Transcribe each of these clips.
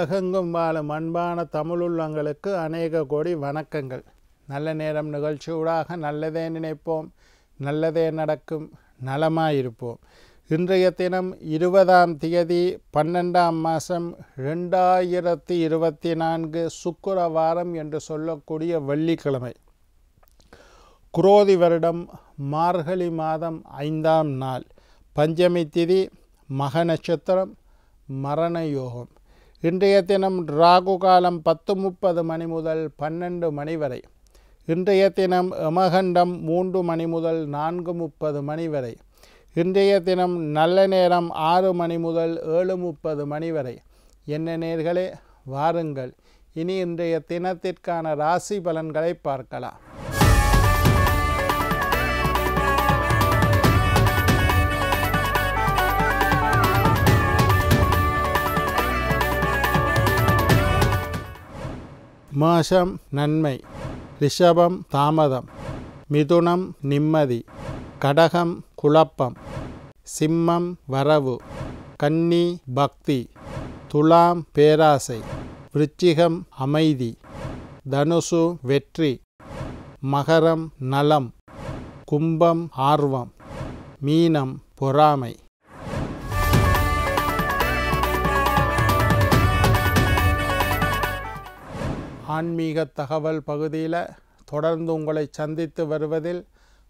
உலகெங்கும் வாழும் அன்பான தமிழுள்ளங்களுக்கு அநேக கோடி வணக்கங்கள். நல்ல நேரம் நிகழ்ச்சியூடாக நல்லதே நினைப்போம், நல்லதே நடக்கும், நலமாயிருப்போம். இன்றைய தினம் 20ஆம் தேதி 12ஆம் மாதம் 2024 சுக்கிரவாரம் என்று சொல்லக்கூடிய வெள்ளிக்கிழமை. குரோதி வருடம் மார்கழி மாதம் 5ஆம் நாள், பஞ்சமி திதி, மக நட்சத்திரம், மரண யோகம். இன்றைய தினம் ராகு காலம் 10:30 மணி முதல் 12 மணி வரை. இன்றைய தினம் யமகண்டம் 3 மணி முதல் 4:30 மணி வரை. இன்றைய தினம் நல்ல நேரம் 6 மணி முதல் 7:30 மணி வரை. என்ன நேர்களே, வாருங்கள் இனி இன்றைய தினத்திற்கான ராசி பலன்களை பார்க்கலாம். மேஷம் நன்மை, ரிஷபம் தாமதம், மிதுனம் நிம்மதி, கடகம் குழப்பம், சிம்மம் வரவு, கன்னி பக்தி, துலாம் பேராசை, விருச்சிகம் அமைதி, தனுசு வெற்றி, மகரம் நலம், கும்பம் ஆர்வம், மீனம் பொறாமை. ஆன்மீக தகவல் பகுதியில் தொடர்ந்து உங்களை சந்தித்து வருவதில்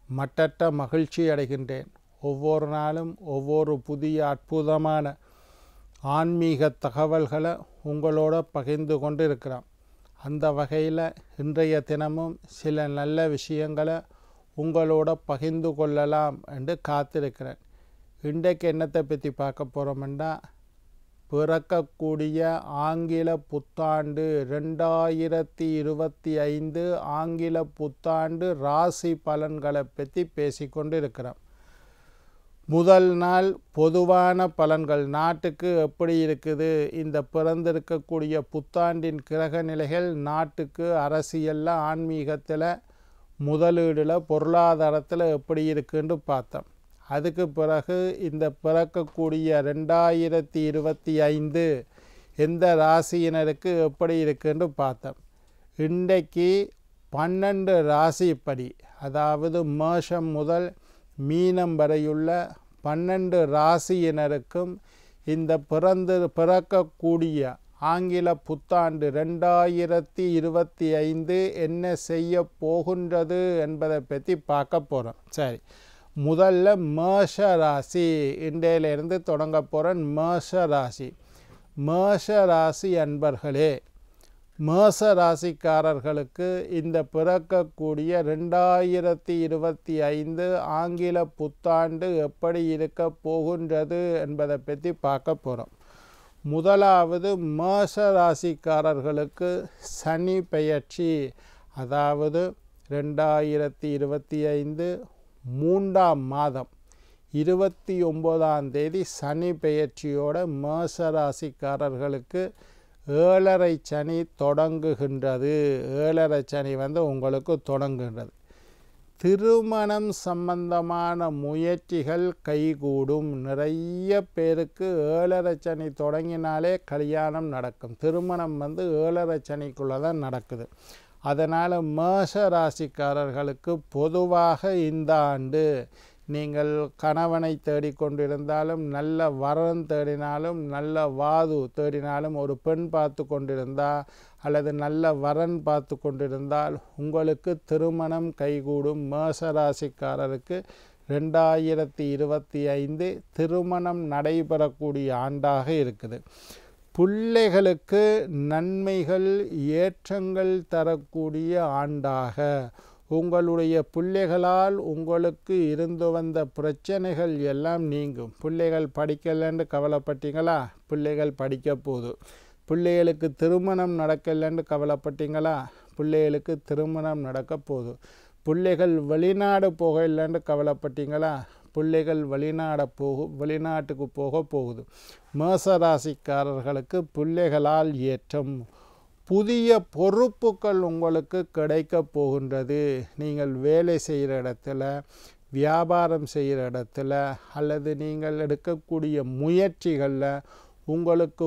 மட்டற்ற மகிழ்ச்சி அடைகின்றேன். ஒவ்வொரு நாளும் ஒவ்வொரு புதிய அற்புதமான ஆன்மீக தகவல்களை உங்களோட பகிர்ந்து கொண்டு இருக்கிறோம். அந்த வகையில் இன்றைய தினமும் சில நல்ல விஷயங்களை உங்களோட பகிர்ந்து கொள்ளலாம் என்று காத்திருக்கிறேன். இன்றைக்கு என்னத்தை பற்றி பார்க்க போகிறோம்னா, பிறக்கக்கூடிய ஆங்கில புத்தாண்டு 2025 ஆங்கில புத்தாண்டு ராசி பலன்களை பற்றி பேசிக்கொண்டு இருக்கிறோம். முதல் நாள் பொதுவான பலன்கள், நாட்டுக்கு எப்படி இருக்குது, இந்த பிறந்திருக்கக்கூடிய புத்தாண்டின் கிரக நிலைகள் நாட்டுக்கு அரசியலில், ஆன்மீகத்தில், முதலீடில், பொருளாதாரத்தில் எப்படி இருக்குன்னு பார்த்தோம். அதுக்கு பிறகு இந்த பிறக்கக்கூடிய 2025 எந்த ராசியினருக்கு எப்படி இருக்குன்னு பார்த்தோம். இன்றைக்கு 12 ராசிப்படி, அதாவது மேஷம் முதல் மீனம் வரையுள்ள 12 ராசியினருக்கும் இந்த பிறக்கக்கூடிய ஆங்கில புத்தாண்டு 2025 என்ன செய்ய போகின்றது என்பதை பற்றி பார்க்க போகிறோம். சரி, முதல்ல மேஷ ராசி, இன்றையிலிருந்து தொடங்க போகிறேன். மேஷ ராசி. மேஷ ராசி அன்பர்களே, மேஷ ராசிக்காரர்களுக்கு இந்த பிறக்கக்கூடிய 2025 ஆங்கில புத்தாண்டு எப்படி இருக்க போகின்றது என்பதை பற்றி பார்க்க போகிறோம். முதலாவது, மேஷ ராசிக்காரர்களுக்கு சனி பெயர்ச்சி, அதாவது 2025 3ஆம் மாதம் 29ஆம் தேதி சனி பெயர்ச்சியோட மேஷ ராசிக்காரர்களுக்கு 7.5 சனி தொடங்குகின்றது. 7.5 சனி உங்களுக்கு தொடங்குகின்றது. திருமணம் சம்பந்தமான முயற்சிகள் கைகூடும். நிறைய பேருக்கு 7.5 சனி தொடங்கினாலே கல்யாணம் நடக்கும். திருமணம் 7.5 சனிக்குள்ளே தான் நடக்குது. அதனால் மேஷ ராசிக்காரர்களுக்கு பொதுவாக இந்த ஆண்டு நீங்கள் கணவனை தேடிக்கொண்டிருந்தாலும், நல்ல வரன் தேடினாலும், நல்ல வாது தேடினாலும், ஒரு பெண் பார்த்து கொண்டிருந்தால் அல்லது நல்ல வரன் பார்த்து கொண்டிருந்தால் உங்களுக்கு திருமணம் கைகூடும். மேஷ ராசிக்காரருக்கு 2025 திருமணம் நடைபெறக்கூடிய ஆண்டாக இருக்குது. பிள்ளைகளுக்கு நன்மைகள் ஏற்றங்கள் தரக்கூடிய ஆண்டாக, உங்களுடைய பிள்ளைகளால் உங்களுக்கு இருந்து வந்த பிரச்சனைகள் எல்லாம் நீங்கும். பிள்ளைகள் படிக்கலைன்னு கவலைப்பட்டீங்களா? பிள்ளைகள் படிக்க போகுது. பிள்ளைகளுக்கு திருமணம் நடக்கலைன்னு கவலைப்பட்டீங்களா? பிள்ளைகளுக்கு திருமணம் நடக்க போகுது. பிள்ளைகள் வெளிநாடு போக இல்லைன்னு கவலைப்பட்டீங்களா? பிள்ளைகள் வெளிநாட்டுக்கு போக போகுது. மேஷ ராசிக்காரர்களுக்கு பிள்ளைகளால் ஏற்றம், புதிய பொறுப்புகள் உங்களுக்கு கிடைக்க போகின்றது. நீங்கள் வேலை செய்கிற இடத்துல, வியாபாரம் செய்கிற இடத்துல அல்லது நீங்கள் எடுக்கக்கூடிய முயற்சிகளில் உங்களுக்கு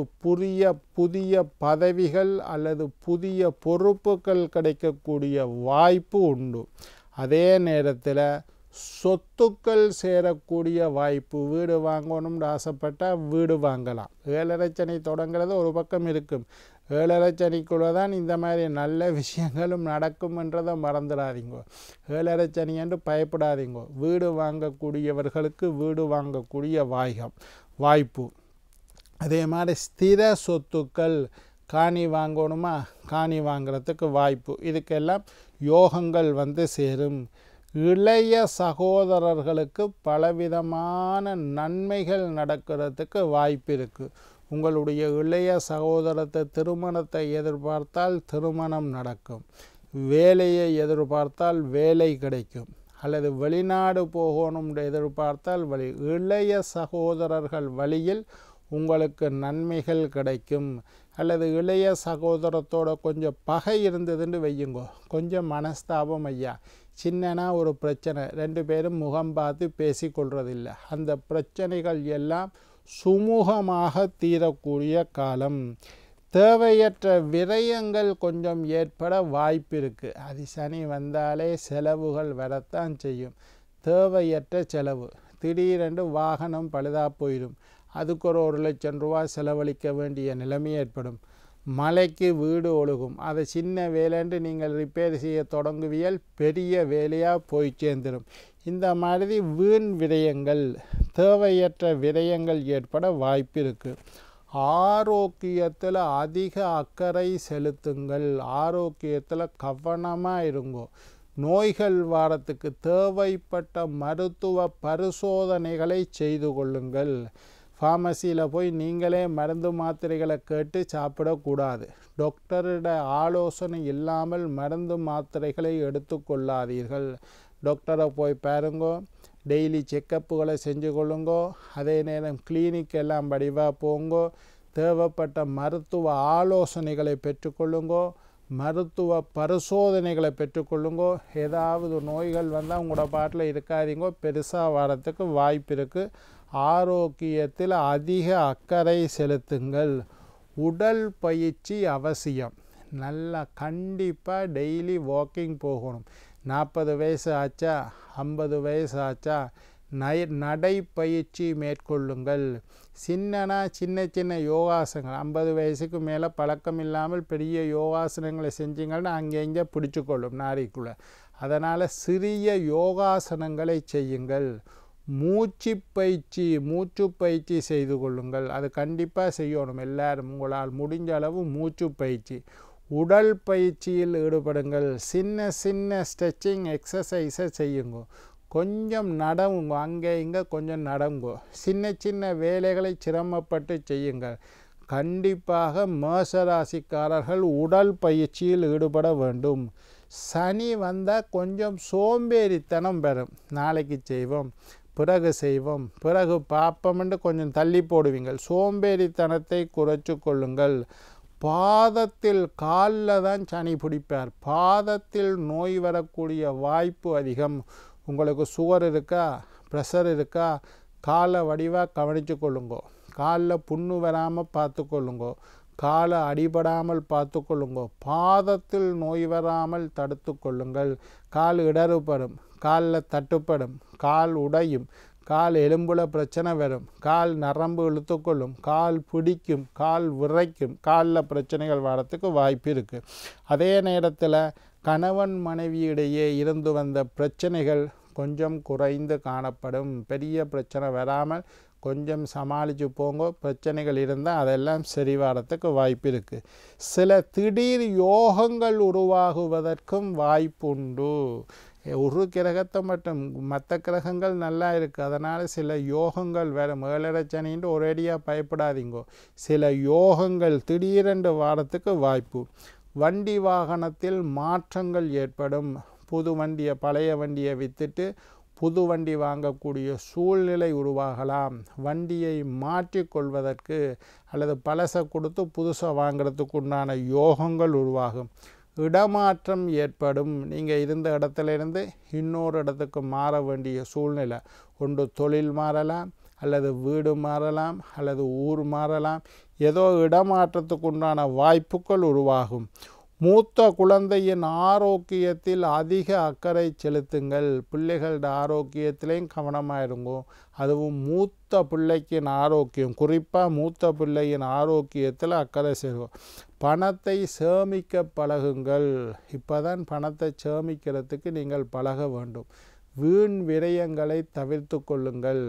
புதிய பதவிகள் அல்லது புதிய பொறுப்புகள் கிடைக்கக்கூடிய வாய்ப்பு உண்டு. அதே நேரத்தில் சொத்துக்கள் சேரக்கூடிய வாய்ப்பு. வீடு வாங்கணும்னு ஆசைப்பட்டால் வீடு வாங்கலாம். 7.5 சனி தொடங்கிறது ஒரு பக்கம் இருக்கும். 7.5 சனிக்குள்ளே தான் இந்த மாதிரி நல்ல விஷயங்களும் நடக்கும்ன்றதை மறந்துடாதீங்க. 7.5 சனி என்று பயப்படாதீங்க. வீடு வாங்கக்கூடியவர்களுக்கு வீடு வாங்கக்கூடிய வாய்ப்பு. அதே மாதிரி ஸ்திர சொத்துக்கள், காணி வாங்கணுமா, காணி வாங்கிறதுக்கு வாய்ப்பு. இதுக்கெல்லாம் யோகங்கள் சேரும். இளைய சகோதரர்களுக்கு பலவிதமான நன்மைகள் நடக்கிறதுக்கு வாய்ப்பு இருக்குது. உங்களுடைய இளைய சகோதரத்தை திருமணத்தை எதிர்பார்த்தால் திருமணம் நடக்கும். வேலையை எதிர்பார்த்தால் வேலை கிடைக்கும். அல்லது வெளிநாடு போகணும்னு எதிர்பார்த்தால் இளைய சகோதரர்கள் வழியில் உங்களுக்கு நன்மைகள் கிடைக்கும். அல்லது இளைய சகோதரத்தோட கொஞ்சம் பகை இருந்ததுன்னு வையுங்கோ, கொஞ்சம் மனஸ்தாபம் ஐயா, சின்னனா ஒரு பிரச்சனை, 2 பேரும் முகம் பார்த்து பேசிக்கொள்றதில்லை. அந்த பிரச்சனைகள் எல்லாம் சுமூகமாக தீரக்கூடிய காலம். தேவையற்ற விரயங்கள் கொஞ்சம் ஏற்பட வாய்ப்பு இருக்குது. அது சனி வந்தாலே செலவுகள் வரத்தான் செய்யும். தேவையற்ற செலவு, திடீரென்று வாகனம் பழுதாக போயிடும், அதுக்கு ஒரு 1 லட்சம் ரூபா செலவழிக்க வேண்டிய நிலைமை ஏற்படும். மழைக்கு வீடு ஒழுகும், அதை சின்ன வேலைன்று நீங்கள் ரிப்பேர் செய்ய தொடங்குவியல் பெரிய வேலையாக போய் சேர்ந்துடும். இந்த மாதிரி வீண் விரயங்கள், தேவையற்ற விரயங்கள் ஏற்பட வாய்ப்பு இருக்குது. ஆரோக்கியத்தில் அதிக அக்கறை செலுத்துங்கள். ஆரோக்கியத்தில் கவனமாக இருங்கோ. நோய்கள் வாரத்துக்கு தேவைப்பட்ட மருத்துவ பரிசோதனைகளை செய்து கொள்ளுங்கள். ஃபார்மசியில் போய் நீங்களே மருந்து மாத்திரைகளை கேட்டு சாப்பிடக்கூடாது. டாக்டரோட ஆலோசனை இல்லாமல் மருந்து மாத்திரைகளை எடுத்துக்கொள்ளாதீர்கள். டாக்டரை போய் பாருங்கோ, டெய்லி செக்கப்புகளை செஞ்சு கொள்ளுங்கோ. அதே நேரம் கிளினிக் எல்லாம் வடிவாக போங்கோ. தேவைப்பட்ட மருத்துவ ஆலோசனைகளை பெற்றுக்கொள்ளுங்கோ. மருத்துவ பரிசோதனைகளை பெற்றுக்கொள்ளுங்கோ. ஏதாவது நோய்கள் வந்தால் உங்களோட பாட்டில் இருக்காதீங்கோ, பெருசாக வரத்துக்கு வாய்ப்பு இருக்குது. ஆரோக்கியத்தில் அதிக அக்கறை செலுத்துங்கள். உடல் பயிற்சி அவசியம். நல்லா கண்டிப்பாக டெய்லி வாக்கிங் போகணும். 40 வயசு ஆச்சா, 50 வயசு ஆச்சா, நடைப்பயிற்சி மேற்கொள்ளுங்கள். சின்ன சின்ன யோகாசனங்கள், 50 வயசுக்கு மேலே பழக்கம் இல்லாமல் பெரிய யோகாசனங்களை செஞ்சீங்கன்னா அங்கே பிடிச்சிக்கொள்ளும் நாரிக்குள்ளே. அதனால் சிறிய யோகாசனங்களை செய்யுங்கள். மூச்சு பயிற்சி செய்து கொள்ளுங்கள். அது கண்டிப்பாக செய்யணும். எல்லாரும் உங்களால் முடிஞ்ச அளவு மூச்சு பயிற்சி, உடல் பயிற்சியில் ஈடுபடுங்கள். சின்ன ஸ்ட்ரெச்சிங் எக்ஸசைஸை செய்யுங்க. கொஞ்சம் நடவுங்க, அங்கே இங்கே கொஞ்சம் நடங்கோ. சின்ன வேலைகளை சிரமப்பட்டு செய்யுங்கள். கண்டிப்பாக மேஷராசிக்காரர்கள் உடல் பயிற்சியில் ஈடுபட வேண்டும். சனி வந்தால் கொஞ்சம் சோம்பேறித்தனம் பெறும். நாளைக்கு செய்வோம், பிறகு பார்ப்போம்னு கொஞ்சம் தள்ளி போடுவீங்கள். சோம்பேறித்தனத்தை குறைச்சு கொள்ளுங்கள். பாதத்தில், காலில் தான் சனி பிடிப்பார். பாதத்தில் நோய் வரக்கூடிய வாய்ப்பு அதிகம். உங்களுக்கு சுகர் இருக்கா, ப்ரெஷர் இருக்கா, காலை வடிவாக கவனித்து கொள்ளுங்கோ. காலில் புண்ணு வராமல் பார்த்து கொள்ளுங்கோ. காலை அடிபடாமல் பார்த்து கொள்ளுங்கோ. பாதத்தில் நோய் வராமல் தடுத்து கொள்ளுங்கள். கால் இடறுபடும், காலில் தட்டுப்படும், கால் உடையும், கால் எலும்புல பிரச்சனை வரும், கால் நரம்பு இழுத்துக்கொள்ளும், கால் பிடிக்கும், கால் விரைக்கும், காலில் பிரச்சனைகள் வரத்துக்கு வாய்ப்பு இருக்குது. அதே நேரத்தில் கணவன் மனைவியிடையே இருந்து வந்த பிரச்சனைகள் கொஞ்சம் குறைந்து காணப்படும். பெரிய பிரச்சனை வராமல் கொஞ்சம் சமாளித்து போங்க. பிரச்சனைகள் இருந்தால் அதெல்லாம் சரி வரத்துக்கு வாய்ப்பு இருக்குது. சில திடீர் யோகங்கள் உருவாகுவதற்கும் வாய்ப்புண்டு. ஒரு கிரகத்தை மட்டும், மற்ற கிரகங்கள் நல்லா இருக்குது, அதனால் சில யோகங்கள் வேறு. 7.5 சனின்ட்டு ஒரேடியாக பயப்படாதீங்கோ. சில யோகங்கள் திடீரென்று வாரத்துக்கு வாய்ப்பு. வண்டி வாகனத்தில் மாற்றங்கள் ஏற்படும். புது வண்டியை, பழைய வண்டியை விற்றுட்டு புது வண்டி வாங்கக்கூடிய சூழ்நிலை உருவாகலாம். வண்டியை மாற்றிக்கொள்வதற்கு அல்லது பழசை கொடுத்து புதுசாக வாங்கிறதுக்கு உண்டான யோகங்கள் உருவாகும். இடமாற்றம் ஏற்படும். நீங்கள் இருந்த இடத்துலேருந்து இன்னொரு இடத்துக்கு மாற வேண்டிய சூழ்நிலை. ஒன்று தொழில் மாறலாம், அல்லது வீடு மாறலாம் அல்லது ஊர் மாறலாம். ஏதோ இடமாற்றத்துக்கு உண்டான வாய்ப்புகள் உருவாகும். மூத்த குழந்தையின் ஆரோக்கியத்தில் அதிக அக்கறை செலுத்துங்கள். பிள்ளைகளோட ஆரோக்கியத்திலையும் கவனமாக இருங்கோ. அதுவும் மூத்த பிள்ளைக்கின் ஆரோக்கியம், குறிப்பாக மூத்த பிள்ளையின் ஆரோக்கியத்தில் அக்கறை செய்வோம். பணத்தை சேமிக்க பழகுங்கள். இப்போ தான் பணத்தை சேமிக்கிறதுக்கு நீங்கள் பழக வேண்டும். வீண் விரயங்களை தவிர்த்து கொள்ளுங்கள்.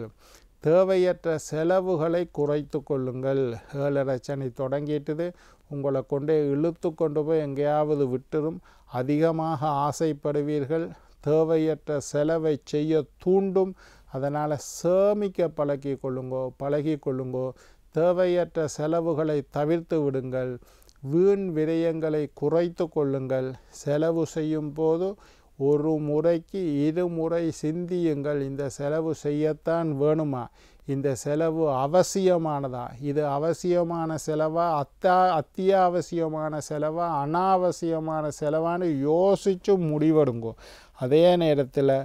தேவையற்ற செலவுகளை குறைத்து கொள்ளுங்கள். 7.5 சனி தொடங்கிட்டுது. உங்களை கொண்டே இழுத்து கொண்டு போய் எங்கேயாவது விட்டுரும். அதிகமாக ஆசைப்படுவீர்கள். தேவையற்ற செலவை செய்ய தூண்டும். அதனால் சேமிக்க பழகி கொள்ளுங்கோ. தேவையற்ற செலவுகளை தவிர்த்து விடுங்கள். வீண் விரயங்களை குறைத்து கொள்ளுங்கள். செலவு செய்யும் போது ஒரு முறைக்கு 2 முறை சிந்தியுங்கள். இந்த செலவு செய்யத்தான் வேணுமா? இந்த செலவு அவசியமானதா? இது அவசியமான செலவா, அத்தியாவசியமான செலவா, அனாவசியமான செலவான்னு யோசித்து முடிவெடுங்கோ. அதே நேரத்தில்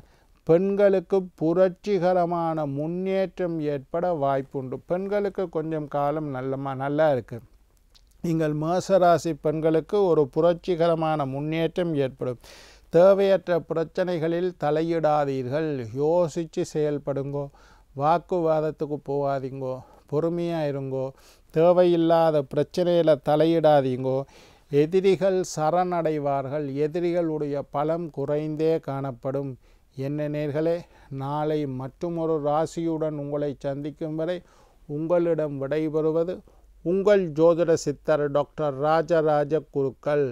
பெண்களுக்கு புரட்சிகரமான முன்னேற்றம் ஏற்பட வாய்ப்புண்டு. பெண்களுக்கு கொஞ்சம் காலம் நல்லா இருக்குது. நீங்கள் மேசராசி பெண்களுக்கு ஒரு புரட்சிகரமான முன்னேற்றம் ஏற்படும். தேவையற்ற பிரச்சனைகளில் தலையிடாதீர்கள். யோசித்து செயல்படுங்கோ. வாக்குவாதத்துக்கு போகாதீங்கோ. பொறுமையாக இருங்கோ. தேவையில்லாத பிரச்சனையில் தலையிடாதீங்கோ. எதிரிகள் சரணடைவார்கள். எதிரிகளுடைய பலம் குறைந்தே காணப்படும். என்ன நேர்களே, நாளை மற்றுமொரு ராசியுடன் உங்களை சந்திக்கும் வரை உங்களிடம் விடைபெறுவது உங்கள் ஜோதிட சித்தர் டாக்டர் ராஜராஜ குருக்கள்.